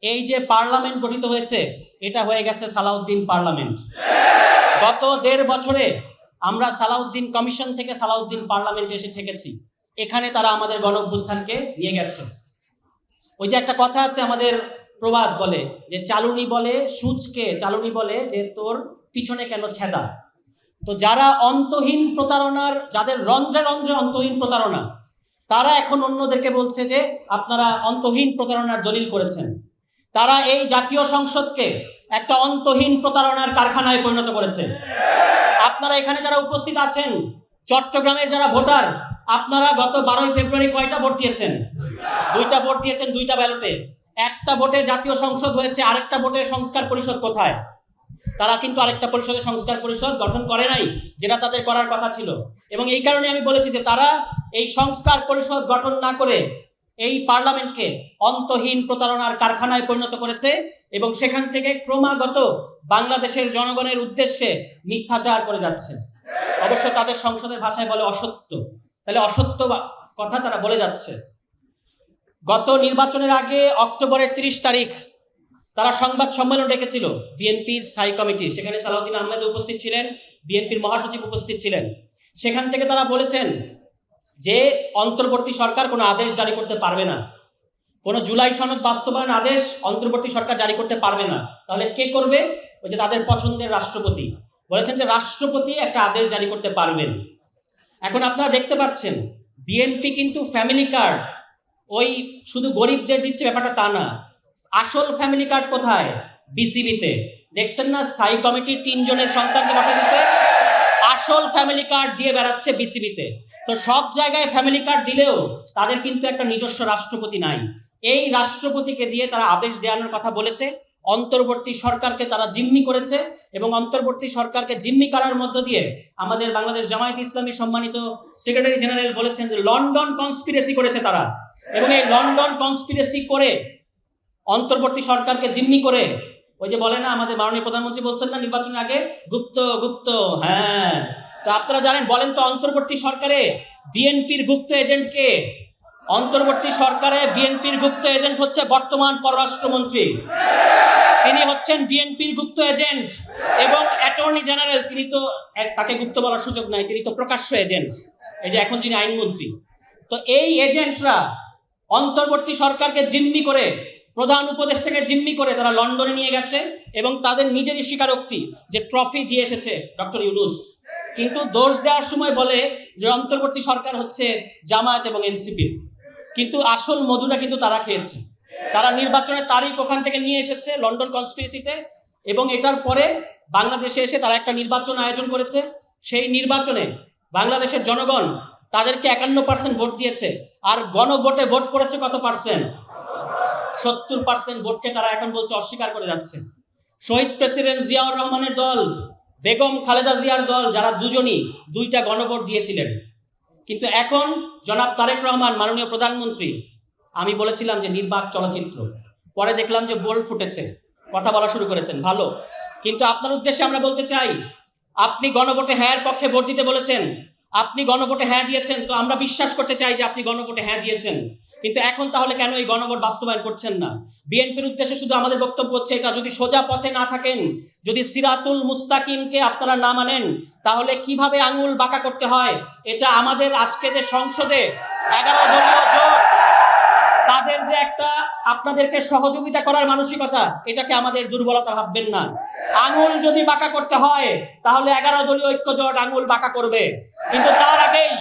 এই যে পার্লামেন্ট গঠিত হয়েছে, এটা হয়ে গেছে সালাউদ্দিন পার্লামেন্ট। গত ১.৫ বছরে আমরা সালাউদ্দিন কমিশন থেকে সালাউদ্দিন পার্লামেন্টে এসে ঠেকেছি। এখানে তারা আমাদের গণ অভ্যুত্থানকে নিয়ে গেছে। ওই যে একটা কথা আছে, আমাদের প্রবাদ বলে যে চালুনি বলে সূচকে, চালুনি বলে যে তোর পিছনে কেন ছেদা। তো যারা অন্তহীন প্রতারণার, যাদের রন্ধ্রে রন্ধ্রে অন্তহীন প্রতারণা, তারা এখন অন্যদেরকে বলছে যে আপনারা অন্তহীন প্রতারণার দলিল করেছেন। তারা এই জাতীয় সংসদকে একটা অন্তহীন প্রতারণার কারখানায় পরিণত করেছে। আপনারা এখানে যারা উপস্থিত আছেন, চট্টগ্রামের যারা ভোটার, আপনারা গত 12ই ফেব্রুয়ারি কয়টা ভোট দিয়েছেন? 2টা ভোট দিয়েছেন, 2টা ব্যালটে। একটা ভোটে জাতীয় সংসদ হয়েছে, আরেকটা ভোটের সংস্কার পরিষদ কোথায়? তারা কিন্তু আরেকটা পরিষদের সংস্কার পরিষদ গঠন করে নাই, যেটা তাদের করার কথা ছিল। এবং এই কারণে আমি বলেছি যে তারা এই সংস্কার পরিষদ গঠন না করে এই পার্লামেন্টকে অন্তহীন প্রতারণার কারখানায় পরিণত করেছে এবং সেখান থেকে ক্রমাগত বাংলাদেশের জনগণের উদ্দেশ্যে মিথ্যাচার করে যাচ্ছে। অবশ্য তাদের সংসদের ভাষায় বলে অসত্য। তাহলে অসত্য কথা তারা বলে যাচ্ছে। গত নির্বাচনের আগে অক্টোবরের 30 তারিখ তারা সংবাদ সম্মেলন ডেকেছিল বিএনপির স্থায়ী কমিটি। সেখানে সালাউদ্দিন আহমেদ উপস্থিত ছিলেন, বিএনপির মহাসচিব উপস্থিত ছিলেন। সেখান থেকে তারা বলেছেন যে অন্তর্বর্তী সরকার কোনো আদেশ জারি করতে পারবে না, কোনো জুলাই সনদ বাস্তবায়ন আদেশ অন্তর্বর্তী সরকার জারি করতে পারবে না। তাহলে কে করবে? ওই যে তাদের পছন্দের রাষ্ট্রপতি বলেছেন যে রাষ্ট্রপতি একটা আদেশ জারি করতে পারবেন। এখন আপনারা দেখতে পাচ্ছেন বিএনপি কিন্তু ফ্যামিলি কার্ড ওই শুধু গরিবদের দিচ্ছে, ব্যাপারটা তা না। আসল ফ্যামিলি কার্ড কোথায়? বিসিবিতে। দেখছেন না, স্থায়ী কমিটির 3 জনের সন্তানকে বসা দিচ্ছে, আসল ফ্যামিলি কার্ড দিয়ে বেড়াচ্ছে বিসিবিতে। তো সব জায়গায় ফ্যামিলি কার্ড দিলেও তাদের কিন্তু একটা নিজস্ব রাষ্ট্রপতি নাই। এই রাষ্ট্রপতিকে দিয়ে তারা আদেশ দেওয়ানোর কথা বলেছে। অন্তর্বর্তী সরকারকে তারা জিম্মি করেছে এবং অন্তর্বর্তী সরকারকে জিম্মি করার মধ্য দিয়ে আমাদের বাংলাদেশ জামায়াত ইসলামী সম্মানিত সেক্রেটারি জেনারেল বলেছেন যে লন্ডন কনস্পিরেসি করেছে তারা। এবং এই লন্ডন কনস্পিরেসি করে অন্তর্বর্তী সরকারকে জিম্মি করে, ওই যে বলে না আমাদের মাননীয় প্রধানমন্ত্রী বলছেন না নির্বাচনের আগে, গুপ্ত গুপ্ত। হ্যাঁ, তো আপনারা জানেন, বলেন তো অন্তর্বর্তী সরকারে বিএনপির গুপ্ত এজেন্ট কে? অন্তর্বর্তী সরকারে বিএনপির গুপ্ত এজেন্ট হচ্ছে বর্তমান পররাষ্ট্রমন্ত্রী। তিনি হচ্ছেন বিএনপির গুপ্ত এজেন্ট এবং অ্যাটর্নি জেনারেল, তিনি তো তাকে গুপ্ত বলার সুযোগ নাই, তিনি তো প্রকাশ্য এজেন্ট, এই যে এখন যিনি আইনমন্ত্রী। তো এই এজেন্টরা অন্তর্বর্তী সরকারকে জিম্মি করে, প্রধান উপদেষ্টাকে জিম্মি করে তারা লন্ডনে নিয়ে গেছে এবং তাদের নিজেরই স্বীকারোক্তি যে ট্রফি দিয়ে এসেছে ডক্টর ইউনূস। কিন্তু দোষ দেওয়ার সময় বলে যে অন্তর্বর্তী সরকার হচ্ছে জামায়াত এবং এনসিপির, কিন্তু আসল মধুটা কিন্তু তারা খেয়েছে। তারা নির্বাচনের তারিখ ওখান থেকে নিয়ে এসেছে লন্ডন কনস্পিরেসিতে এবং এটার পরে বাংলাদেশে এসে তারা একটা নির্বাচন আয়োজন করেছে। সেই নির্বাচনে বাংলাদেশের জনগণ তাদেরকে 51% ভোট দিয়েছে, আর গণভোটে ভোট করেছে কত পার্সেন্ট? 70% ভোটকে তারা এখন বলছে অস্বীকার করে যাচ্ছে। শহীদ প্রেসিডেন্ট জিয়াউর রহমানের দল, বেগম খালেদা জিয়ার দল, যারা দুজনই 2টা গণভোট দিয়েছিলেন। কিন্তু এখন জনাব তারেক রহমান মাননীয় প্রধানমন্ত্রী, আমি বলেছিলাম যে নির্বাক চলচ্চিত্র, পরে দেখলাম যে বোল্ড ফুটেছে, কথা বলা শুরু করেছেন, ভালো। কিন্তু আপনার উদ্দেশ্যে আমরা বলতে চাই, আপনি গণভোটে হ্যাঁর পক্ষে ভোট দিতে বলেছেন, আপনি গণভোটে হ্যাঁ দিয়েছেন, তো আমরা বিশ্বাস করতে চাই যে আপনি গণভোটে হ্যাঁ দিয়েছেন। কিন্তু এখন তাহলে কেন এই গণভোট বাস্তবায়ন করছেন না? বিএনপির উদ্দেশ্যে শুধু আমাদের বক্তব্য হচ্ছে এটা, যদি সোজা পথে না থাকেন, যদি সিরাতুল মুস্তাকিমকে আপনারা না মানেন, তাহলে কিভাবে আঙুল বাঁকা করতে হয় এটা আমাদের আজকে যে সংসদে 11 দলীয় জোট, তাদের যে একটা আপনাদেরকে সহযোগিতা করার মানসিকতা, এটাকে আমাদের দুর্বলতা ভাববেন না। আঙুল যদি বাঁকা করতে হয় তাহলে 11 দলীয় ঐক্য জোট আঙুল বাঁকা করবে। কিন্তু তার আগেই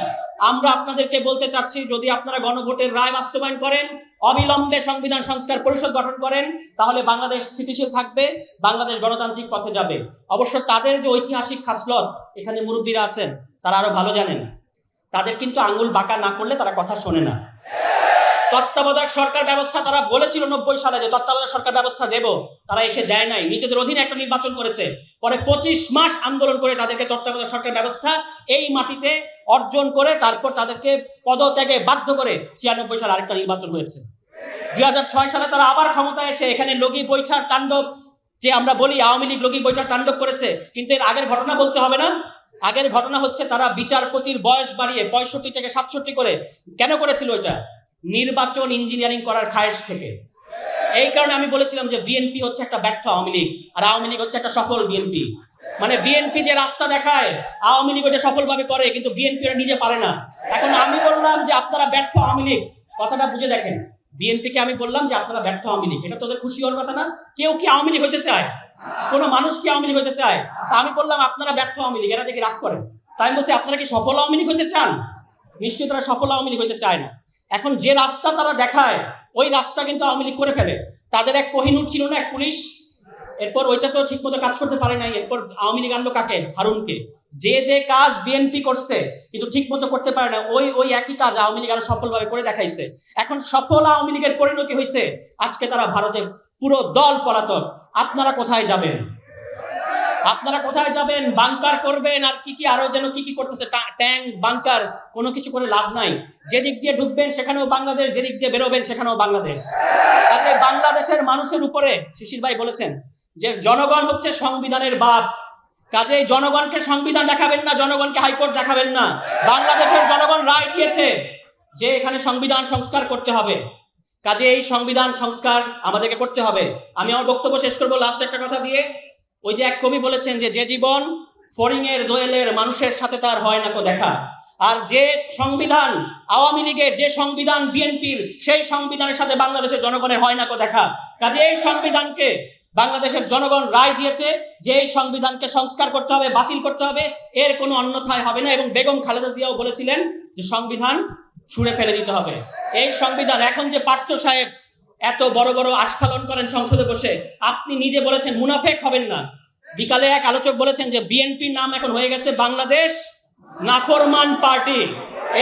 আমরা আপনাদেরকে বলতে চাচ্ছি, যদি আপনারা গণভোটের রায় বাস্তবায়ন করেন, অবিলম্বে সংবিধান সংস্কার পরিষদ গঠন করেন, তাহলে বাংলাদেশ স্থিতিশীল থাকবে, বাংলাদেশ গণতান্ত্রিক পথে যাবে। অবশ্য তাদের যে ঐতিহাসিক খাসলত, এখানে মুরব্বীরা আছেন, তারা আরো ভালো জানেন, তাদের কিন্তু আঙুল বাঁকা না করলে তারা কথা শোনে না। তত্ত্বাবধায়ক সরকার ব্যবস্থা তারা বলেছিল 90 সালে যে তত্ত্বাবধায়ক সরকার ব্যবস্থা দেব, তারা এসে দেয় নাই। নিজেদের অধীনে একটা নির্বাচন করেছে, পরে 25 মাস আন্দোলন করে তাদেরকে তত্ত্বাবধায়ক সরকার ব্যবস্থা এই মাটিতে অর্জন করে তারপর তাদেরকে পদত্যাগে বাধ্য করে 96 সালে আরেকটা নির্বাচন হয়েছে। 2006 সালে তারা আবার ক্ষমতায় এসে এখানে লগি বৈঠার তাণ্ডব, যে আমরা বলি আওয়ামী লীগ লগি বৈঠার তাণ্ডব করেছে। কিন্তু এর আগের ঘটনা বলতে হবে না? আগের ঘটনা হচ্ছে তারা বিচারপতির বয়স বাড়িয়ে 65 থেকে 67 করে। কেন করেছিল এটা? নির্বাচন ইঞ্জিনিয়ারিং করার খায়েশ থেকে। এই কারণে আমি বলেছিলাম যে বিএনপি হচ্ছে একটা ব্যর্থ আওয়ামী লীগ, আর আওয়ামী লীগ হচ্ছে একটা সফল বিএনপি। মানে বিএনপি যে রাস্তা দেখায়, আওয়ামী লীগ ওটা সফলভাবে করে, কিন্তু বিএনপি ওটা নিজে পারে না। এখন আমি বললাম যে আপনারা ব্যর্থ আওয়ামী লীগ, কথাটা বুঝে দেখেন। বিএনপিকে আমি বললাম যে আপনারা ব্যর্থ আওয়ামী লীগ, এটা তোদের খুশি হওয়ার কথা না? কেউ কি আওয়ামী লীগ হতে চায়? কোনো মানুষ কি আওয়ামী লীগ হতে চায়? তা আমি বললাম আপনারা ব্যর্থ আওয়ামী লীগ, এরা দেখে রাগ করেন। তাই আমি বলছি আপনারা কি সফল আওয়ামী লীগ হতে চান? নিশ্চয়ই তারা সফল আওয়ামী লীগ হতে চায় না। এখন যে রাস্তা তারা দেখায়, ওই রাস্তা কিন্তু আওয়ামী লীগ করে ফেলে। তাদের এক কোহিনূর ছিল না, এক পুলিশ, এরপর ওইটা তো ঠিক মতো কাজ করতে পারে নাই, এরপর আওয়ামী লীগ আনলো কাকে? হারুনকে। যে যে কাজ বিএনপি করছে কিন্তু ঠিক মতো করতে পারে না, ওই একই কাজ আওয়ামী লীগ আরো সফলভাবে করে দেখাইছে। এখন সফল আওয়ামী লীগের পরিণতি হয়েছে আজকে তারা ভারতে পুরো দল পলাতক। আপনারা কোথায় যাবেন? আপনারা কোথায় যাবেন? বাংকার করবেন আর কি আরো যেন কি করতেছে, ট্যাঙ্ক, বাংকার, কোনো কিছু করে লাভ নাই। যেদিক দিয়ে ঢুকবেন সেখানেও বাংলাদেশ, যেদিক দিয়ে বেরোবেন সেখানেও বাংলাদেশ। তাতে বাংলাদেশের মানুষের উপরে শিশির ভাই বলেছেন যে জনগণ হচ্ছে সংবিধানের বাপ। কাজেই জনগণকে সংবিধান দেখাবেন না, জনগণকে হাইকোর্ট দেখাবেন না। বাংলাদেশের জনগণ রায় দিয়েছে যে এখানে সংবিধান সংস্কার করতে হবে। কাজে এই সংবিধান সংস্কার আমাদেরকে করতে হবে। আমি আমার বক্তব্য শেষ করবো লাস্ট একটা কথা দিয়ে। ওই যে এক কবি বলেছেন যে জীবন ফড়িংয়ের দোয়েলের মানুষের সাথে তার হয় না কো দেখা। আর যে সংবিধান আওয়ামী লীগের, যে সংবিধান বিএনপির, সেই সংবিধানের সাথে বাংলাদেশের জনগণের হয় না কো দেখা। কাজে এই সংবিধানকে বাংলাদেশের জনগণ রায় দিয়েছে যে এই সংবিধানকে সংস্কার করতে হবে, বাতিল করতে হবে, এর কোনো অন্যথায় হবে না। এবং বেগম খালেদা জিয়াও বলেছিলেন যে সংবিধান ছুঁড়ে ফেলে দিতে হবে। এই সংবিধান, এখন যে পার্থ সাহেব এত বড় বড় আস্ফালন করেন সংসদে বসে, আপনি নিজে বলেছেন মুনাফেক হবেন না। বিকালে এক আলোচক বলেছেন যে বিএনপির নাম এখন হয়ে গেছে বাংলাদেশ নাফরমান পার্টি।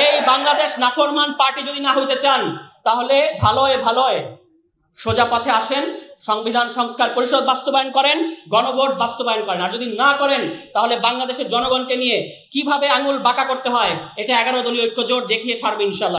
এই বাংলাদেশ নাফরমান পার্টি যদি না হইতে চান তাহলে ভালোয় সোজা পথে আসেন, সংবিধান সংস্কার পরিষদ বাস্তবায়ন করেন, গণভোট বাস্তবায়ন করেন। আর যদি না করেন তাহলে বাংলাদেশের জনগণকে নিয়ে কিভাবে আঙুল বাঁকা করতে হয় এটা 11 দলীয় ঐক্য জোট দেখিয়ে ছাড়বে ইনশাআল্লাহ।